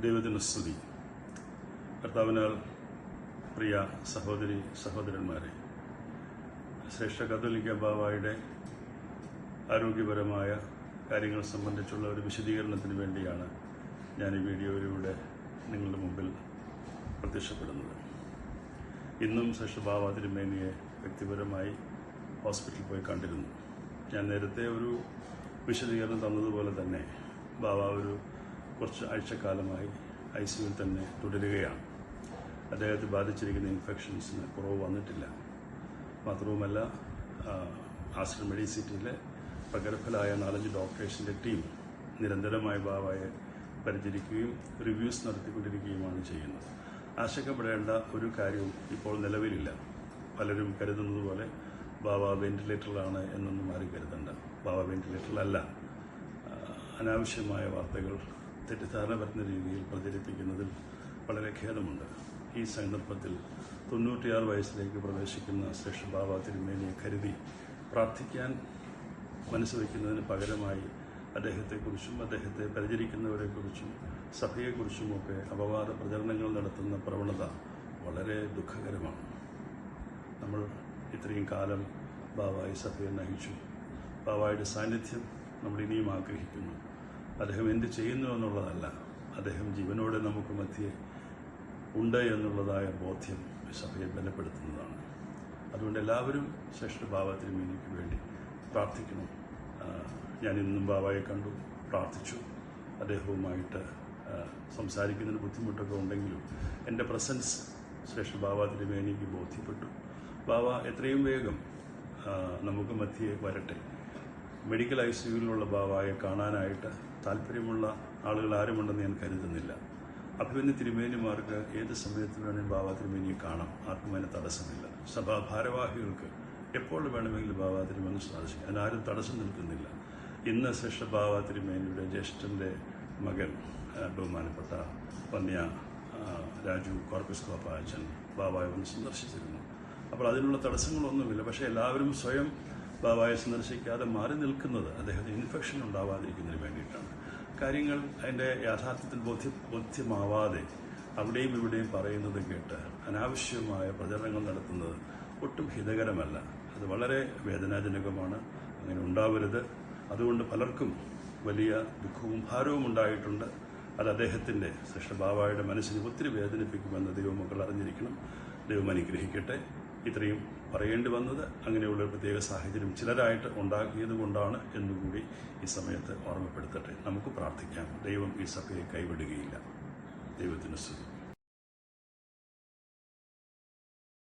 ദൈവത്തിന് സ്തുതി. കർത്താവിനാൽ പ്രിയ സഹോദരി സഹോദരന്മാരെ, ശ്രേഷ്ഠ കത്തോലിക്ക ബാവായുടെ ആരോഗ്യപരമായ കാര്യങ്ങൾ സംബന്ധിച്ചുള്ള ഒരു വിശദീകരണത്തിന് വേണ്ടിയാണ് ഞാൻ ഈ വീഡിയോയിലൂടെ നിങ്ങളുടെ മുമ്പിൽ പ്രത്യക്ഷപ്പെടുന്നത്. ഇന്നും ശ്രേഷ്ഠ ബാവ തിരുമേനിയെ വ്യക്തിപരമായി ഹോസ്പിറ്റലിൽ പോയി കണ്ടിരുന്നു. ഞാൻ നേരത്തെ ഒരു വിശദീകരണം തന്നതുപോലെ തന്നെ ബാവ കുറച്ച് ആഴ്ചക്കാലമായി ICUവിൽ തന്നെ തുടരുകയാണ്. അദ്ദേഹത്തെ ബാധിച്ചിരിക്കുന്ന ഇൻഫെക്ഷൻസിന് കുറവ് വന്നിട്ടില്ല. മാത്രവുമല്ല, ആസ്റ്റർ മെഡിസിറ്റിയിലെ പ്രഗത്ഭരായ 4-5 ഡോക്ടേഴ്സിൻ്റെ ടീം നിരന്തരമായി ബാവയെ പരിചരിക്കുകയും റിവ്യൂസ് നടത്തിക്കൊണ്ടിരിക്കുകയുമാണ് ചെയ്യുന്നത്. ആശങ്കപ്പെടേണ്ട ഒരു കാര്യവും ഇപ്പോൾ നിലവിലില്ല. പലരും കരുതുന്നത് പോലെ ബാവ വെന്റിലേറ്ററിലാണ് എന്നൊന്നും ആരും കരുതണ്ട. ബാവ വെന്റിലേറ്ററിലല്ല. അനാവശ്യമായ വാർത്തകൾ തെറ്റിദ്ധാരണ വരുന്ന രീതിയിൽ പ്രചരിപ്പിക്കുന്നതിൽ വളരെ ഖേദമുണ്ട്. ഈ സന്ദർഭത്തിൽ 96 വയസ്സിലേക്ക് പ്രവേശിക്കുന്ന ശ്രേഷ്ഠ ബാവ തിരുമേനിയെ കരുതി പ്രാർത്ഥിക്കാൻ മനസ്സ് വയ്ക്കുന്നതിന് പകരമായി അദ്ദേഹത്തെക്കുറിച്ചും അദ്ദേഹത്തെ പരിചരിക്കുന്നവരെക്കുറിച്ചും സഭയെക്കുറിച്ചുമൊക്കെ അപവാദ പ്രചരണങ്ങൾ നടത്തുന്ന പ്രവണത വളരെ ദുഃഖകരമാണ്. നമ്മൾ ഇത്രയും കാലം ബാവായി സഭയെ നയിച്ചു. ബാവായുടെ സാന്നിധ്യം നമ്മൾ ഇനിയും ആഗ്രഹിക്കുന്നു. അദ്ദേഹം എന്ത് ചെയ്യുന്നു എന്നുള്ളതല്ല, അദ്ദേഹം ജീവനോടെ നമുക്ക് മധ്യേ ഉണ്ട് എന്നുള്ളതായ ബോധ്യം സഭയെ ബലപ്പെടുത്തുന്നതാണ്. അതുകൊണ്ട് എല്ലാവരും ശ്രേഷ്ഠ ബാവ തിരുമേനിക്ക് വേണ്ടി പ്രാർത്ഥിക്കണം. ഞാൻ ഇന്നും ബാവയെ കണ്ടു, പ്രാർത്ഥിച്ചു. അദ്ദേഹവുമായിട്ട് സംസാരിക്കുന്നതിന് ബുദ്ധിമുട്ടൊക്കെ ഉണ്ടെങ്കിലും എൻ്റെ പ്രസൻസ് ശ്രേഷ്ഠ ബാവ തിരുമേനിക്ക് ബോധ്യപ്പെട്ടു. ബാവ എത്രയും വേഗം നമുക്ക് മധ്യേ വരട്ടെ. മെഡിക്കൽ ICUവിലുള്ള ബാവയെ കാണാനായിട്ട് താല്പര്യമുള്ള ആളുകൾ ആരുമുണ്ടെന്ന് ഞാൻ കരുതുന്നില്ല. അഭിമന്യ തിരുമേനിമാർക്ക് ഏത് സമയത്ത് വേണമെങ്കിലും ബാവ തിരുമേനിയെ കാണാം. ആർക്കും അതിന് തടസ്സമില്ല. സഭാ ഭാരവാഹികൾക്ക് എപ്പോൾ വേണമെങ്കിലും ബാവ തിരുമേനി സാധിക്കും. അതിനാരും തടസ്സം നിൽക്കുന്നില്ല. ഇന്ന് ശ്രേഷ്ഠ ബാവ തിരുമേനിയുടെ ജ്യേഷ്ഠൻ്റെ മകൻ ബഹുമാനപ്പെട്ട വന്യ രാജു കോർപ്പിസ്കോപ്പ അച്ഛൻ ബാവയെ ഒന്ന് സന്ദർശിച്ചിരുന്നു. അപ്പോൾ അതിനുള്ള തടസ്സങ്ങളൊന്നുമില്ല. പക്ഷേ എല്ലാവരും സ്വയം ബാവയെ സന്ദർശിക്കാതെ മാറി നിൽക്കുന്നത് അദ്ദേഹത്തിന് ഇൻഫെക്ഷൻ ഉണ്ടാവാതിരിക്കുന്നതിന് വേണ്ടിയിട്ടാണ്. കാര്യങ്ങൾ അതിൻ്റെ യാഥാർത്ഥ്യത്തിൽ ബോധ്യമാവാതെ അവിടെയും ഇവിടെയും പറയുന്നത് കേട്ട് അനാവശ്യമായ പ്രചരണങ്ങൾ നടത്തുന്നത് ഒട്ടും ഹിതകരമല്ല. അത് വളരെ വേദനാജനകമാണ്. അങ്ങനെ ഉണ്ടാവരുത്. അതുകൊണ്ട് പലർക്കും വലിയ ദുഃഖവും ഭാരവും ഉണ്ടായിട്ടുണ്ട്. അത് അദ്ദേഹത്തിൻ്റെ ശ്രേഷ്ഠ ബാവയുടെ മനസ്സിനെ ഒത്തിരി വേദനിപ്പിക്കുമെന്ന് ദൈവമക്കൾ അറിഞ്ഞിരിക്കണം. ദൈവം അനുഗ്രഹിക്കട്ടെ. ഇത്രയും പറയേണ്ടി വന്നത് അങ്ങനെയുള്ള പ്രത്യേക സാഹചര്യം ചിലരായിട്ട് ഉണ്ടാക്കിയത് കൊണ്ടാണ് എന്നുകൂടി ഈ സമയത്ത് ഓർമ്മപ്പെടുത്തട്ടെ. നമുക്ക് പ്രാർത്ഥിക്കാം. ദൈവം ഈ സഭയെ കൈവിടുകയില്ല. ദൈവത്തിന് സ്തുതി.